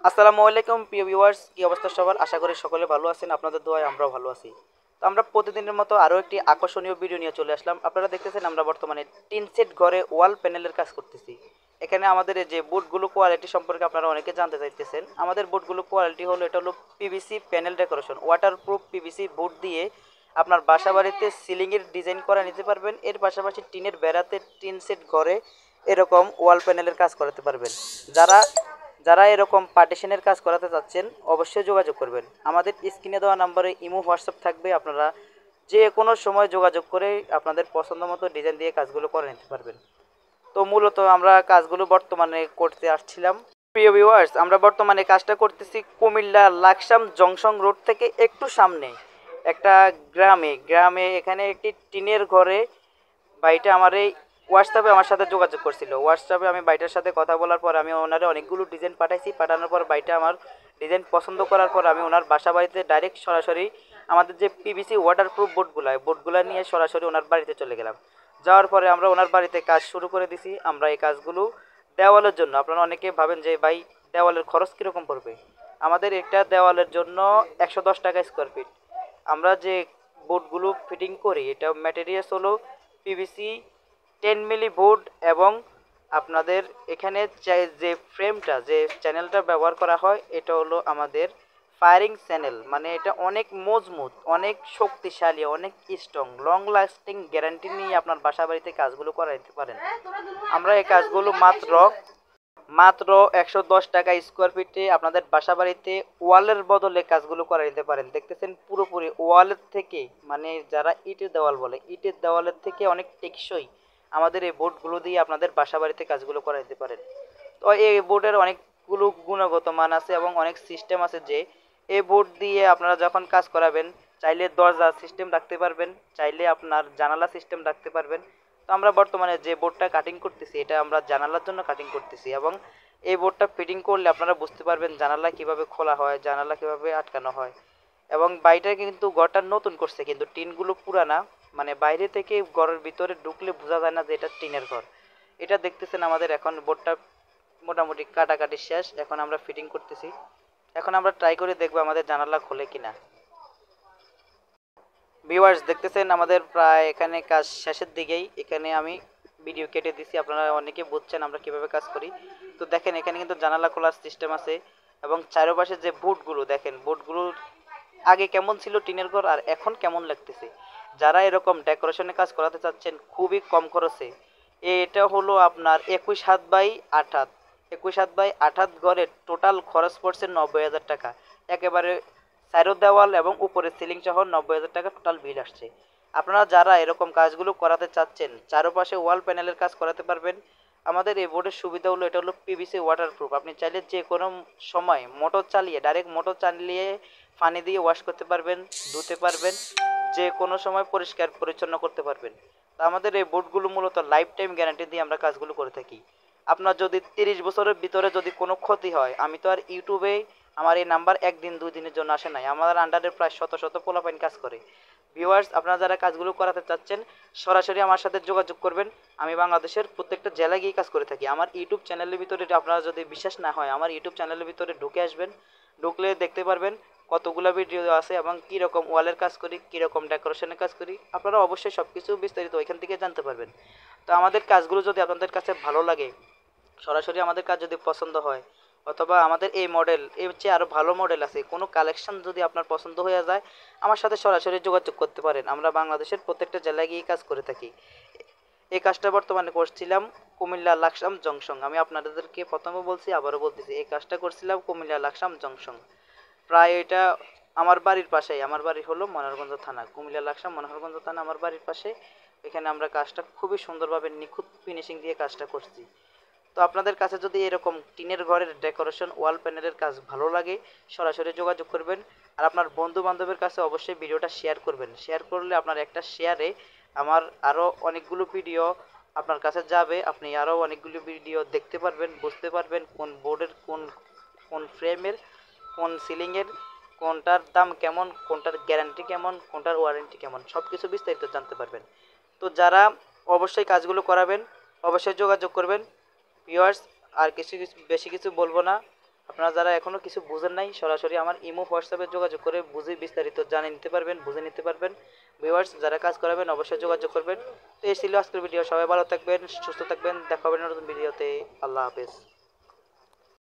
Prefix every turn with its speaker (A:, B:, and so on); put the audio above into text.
A: আসসালামু আলাইকুম প্রিয় ভিউয়ার্স, কি অবস্থা সবার? আশা করি সকলে ভালো আছেন। আপনাদের দোয়ায় আমরাও ভালো আছি। তো আমরা প্রতিদিনের মতো আরও একটি আকর্ষণীয় ভিডিও নিয়ে চলে আসলাম। আপনারা দেখতেছেন আমরা বর্তমানে টিন সেট ঘরে ওয়াল প্যানেলের কাজ করতেছি। এখানে আমাদের এই যে বোর্ডগুলো কোয়ালিটি সম্পর্কে আপনারা অনেকে জানতে চাইতেছেন। আমাদের বোর্ডগুলো কোয়ালিটি হলো, এটা হলো PVC panel decoration, waterproof PVC board দিয়ে আপনার বাসা বাড়িতে সিলিংয়ের ডিজাইন করা নিতে পারবেন। এর পাশাপাশি টিনের বেড়াতে টিন সেট ঘরে এরকম ওয়াল প্যানেলের কাজ করাতে পারবেন। যারা যারা এরকম পার্টিশনের কাজ করাতে চাচ্ছেন অবশ্যই যোগাযোগ করবেন। আমাদের স্ক্রিনে দেওয়া নাম্বারে ইমো হোয়াটসঅ্যাপ থাকবে, আপনারা যে কোনো সময় যোগাযোগ করে আপনাদের পছন্দ মতো ডিজাইন দিয়ে কাজগুলো করে নিতে পারবেন। তো মূলত আমরা কাজগুলো বর্তমানে করতে আসছিলাম। প্রিয় ভিউয়ার্স, আমরা বর্তমানে কাজটা করতেছি কুমিল্লা লাকসাম জংশন রোড থেকে একটু সামনে একটা গ্রামে এখানে একটি টিনের ঘরে ভাইটা আমার এই হোয়াটসঅ্যাপে আমার সাথে যোগাযোগ করছিল। হোয়াটসঅ্যাপে আমি ভাইটার সাথে কথা বলার পর আমি ওনারে অনেকগুলো ডিজাইন পাঠাইছি। পাঠানোর পর ভাইটা আমার ডিজাইন পছন্দ করার পর আমি ওনার বাসা বাড়িতে ডাইরেক্ট সরাসরি আমাদের যে পিভিসি ওয়াটারপ্রুফ বোর্ডগুলো নিয়ে সরাসরি ওনার বাড়িতে চলে গেলাম। যাওয়ার পরে আমরা ওনার বাড়িতে কাজ শুরু করে দিছি। আমরা এই কাজগুলো দেওয়ালের জন্য, আপনারা অনেকে ভাবেন যে ভাই দেওয়ালের খরচ কীরকম পড়বে। আমাদের একটা দেওয়ালের জন্য 110 টাকা স্কোয়ার ফিট। আমরা যে বোর্ডগুলো ফিটিং করি এটা ম্যাটেরিয়ালস হলো পিভিসি 10 মিলি বোর্ড, এবং আপনাদের এখানে যে ফ্রেমটা যে চ্যানেলটা ব্যবহার করা হয় এটা হলো আমাদের ফায়ারিং চ্যানেল, মানে এটা অনেক মজবুত, অনেক শক্তিশালী, অনেক স্ট্রং, লং লাস্টিং গ্যারান্টি নিয়ে আপনার বাসা বাড়িতে কাজগুলো করা দিতে পারেন। আমরা এই কাজগুলো মাত্র মাত্র 110 টাকা স্কোয়ার ফিটে আপনাদের বাসা বাড়িতে ওয়ালের বদলে কাজগুলো করে দিতে পারেন। দেখতেছেন পুরোপুরি ওয়ালের থেকে, মানে যারা ইটের দেওয়াল বলে, ইটের দেওয়ালের থেকে অনেক টেকসই আমাদের এই বোর্ডগুলো দিয়ে আপনাদের বাসা বাড়িতে কাজগুলো করে দিতে পারেন। তো এই বোর্ডের অনেকগুলো গুণগত মান আছে এবং অনেক সিস্টেম আছে, যে এই বোর্ড দিয়ে আপনারা যখন কাজ করাবেন চাইলে দরজা সিস্টেম রাখতে পারবেন, চাইলে আপনার জানালা সিস্টেম রাখতে পারবেন। তো আমরা বর্তমানে যে বোর্ডটা কাটিং করতেছি এটা আমরা জানালার জন্য কাটিং করতেছি, এবং এই বোর্ডটা ফিটিং করলে আপনারা বুঝতে পারবেন জানালা কিভাবে খোলা হয়, জানালা কিভাবে আটকানো হয়। এবং বাড়িটা কিন্তু ঘরটা নতুন করছে, কিন্তু টিনগুলো পুরানা, মানে বাইরে থেকে ঘরের ভিতরে ঢুকলে বোঝা যায় না যে এটা টিনের ঘর। এটা দেখতেছেন আমাদের এখন বোর্ডটা মোটামুটি কাটাকাটি শেষ, এখন আমরা ফিটিং করতেছি। এখন আমরা ট্রাই করে দেখবো আমাদের জানালা খোলে কিনা। ভিউয়ার্স দেখতেছেন আমাদের প্রায় এখানে কাজ শেষের দিকেই। এখানে আমি ভিডিও কেটে দিছি, আপনারা অনেকে বুঝছেন আমরা কিভাবে কাজ করি। তো দেখেন এখানে কিন্তু জানালা খোলার সিস্টেম আছে, এবং চারপাশে যে বোর্ডগুলো দেখেন, বোর্ডগুলোর আগে কেমন ছিল টিনের ঘর আর এখন কেমন লাগতেছে। যারা এরকম ডেকোরেশনের কাজ করাতে চাচ্ছেন খুবই কম খরচে, এটা হলো আপনার 21 হাত বাই 8 হাত, 21 হাত বাই 8 হাত ঘরে টোটাল খরচ পড়ছে 90,000 টাকা। একেবারে সাইডো দেওয়াল এবং উপরে সিলিং সহ 90,000 টাকা টোটাল বিল আসছে। আপনারা যারা এরকম কাজগুলো করাতে চাচ্ছেন, চারপাশে ওয়াল প্যানেলের কাজ করাতে পারবেন। আমাদের এই বোর্ডের সুবিধা হলো এটা হলো পিভিসি ওয়াটারপ্রুফ। আপনি চাইলে যে কোনো সময় মোটর চালিয়ে, ডাইরেক্ট মোটর চালিয়ে পানি দিয়ে ওয়াশ করতে পারবেন, ধুতে পারবেন, যে কোনো সময় পরিষ্কার পরিচ্ছন্ন করতে পারবেন। তো আমাদের এই বোর্ডগুলো মূলত লাইফ টাইম গ্যারান্টি দিয়ে আমরা কাজগুলো করে থাকি। আপনার যদি 30 বছরের ভিতরে যদি কোনো ক্ষতি হয়, আমি তো আর ইউটিউবে আমার এই নাম্বার একদিন দুই দিনের জন্য আসে নাই, আমার আন্ডারে প্রায় শত শত পোলাপাইন কাজ করে। ভিউয়ার্স, আপনারা যারা কাজগুলো করাতে চাচ্ছেন সরাসরি আমার সাথে যোগাযোগ করবেন। আমি বাংলাদেশের প্রত্যেকটা জেলায় গিয়ে কাজ করে থাকি। আমার ইউটিউব চ্যানেলের ভিতরে, আপনারা যদি বিশ্বাস না হয় আমার ইউটিউব চ্যানেলের ভিতরে ঢুকে আসবেন, ঢুকলে দেখতে পারবেন কতগুলো ভিডিও আছে এবং কীরকম ওয়ালের কাজ করি, কীরকম ডেকোরেশনের কাজ করি। আপনারা অবশ্যই সব কিছু বিস্তারিত ওইখান থেকে জানতে পারবেন। তো আমাদের কাজগুলো যদি আপনাদের কাছে ভালো লাগে, সরাসরি আমাদের কাজ যদি পছন্দ হয়, অথবা আমাদের এই মডেল এর চেয়ে আরও ভালো মডেল আছে, কোনো কালেকশন যদি আপনার পছন্দ হয়ে যায়, আমার সাথে সরাসরি যোগাযোগ করতে পারেন। আমরা বাংলাদেশের প্রত্যেকটা জেলায় গিয়ে কাজ করে থাকি। এই কাজটা বর্তমানে করছিলাম কুমিল্লা লাকসাম জংশন। আমি আপনাদেরকে প্রথমে বলছি, আবারও বলতেছি, এই কাজটা করছিলাম কুমিল্লা লাকসাম জংশন। প্রায় এটা আমার বাড়ির পাশেই, আমার বাড়ি হলো মনোহরগঞ্জ থানা, কুমিল্লা লাকসাম মনোহরগঞ্জ থানা আমার বাড়ির পাশে। এখানে আমরা কাজটা খুবই সুন্দরভাবে নিখুঁত ফিনিশিং দিয়ে কাজটা করছি। তো আপনাদের কাছে যদি এরকম টিনের ঘরের ডেকোরেশন ওয়াল প্যানেলের কাজ ভালো লাগে, সরাসরি যোগাযোগ করবেন। আর আপনার বন্ধু বান্ধবের কাছে অবশ্যই ভিডিওটা শেয়ার করবেন। শেয়ার করলে আপনার একটা শেয়ারে আমার আরও অনেকগুলো ভিডিও আপনার কাছে যাবে, আপনি আরও অনেকগুলো ভিডিও দেখতে পারবেন, বুঝতে পারবেন কোন বোর্ডের কোন কোন ফ্রেমের, কোন সিলিংয়ের, কোনটার দাম কেমন, কোনটার গ্যারান্টি কেমন, কোনটার ওয়ারেন্টি কেমন, সব কিছু বিস্তারিত জানতে পারবেন। তো যারা অবশ্যই কাজগুলো করাবেন অবশ্যই যোগাযোগ করবেন। ভিউয়ার্স, আর কিছু বেশি কিছু বলবো না। আপনারা যারা এখনও কিছু বুঝেন নাই সরাসরি আমার ইমো হোয়াটসঅ্যাপে যোগাযোগ করে বুঝে বিস্তারিত জানে নিতে পারবেন, বুঝে নিতে পারবেন। ভিউয়ার্স যারা কাজ করাবেন অবশ্যই যোগাযোগ করবেন। তো এই ছিল আজকের ভিডিও। সবাই ভালো থাকবেন, সুস্থ থাকবেন, দেখা হবে নতুন ভিডিওতে। আল্লাহ হাফেজ।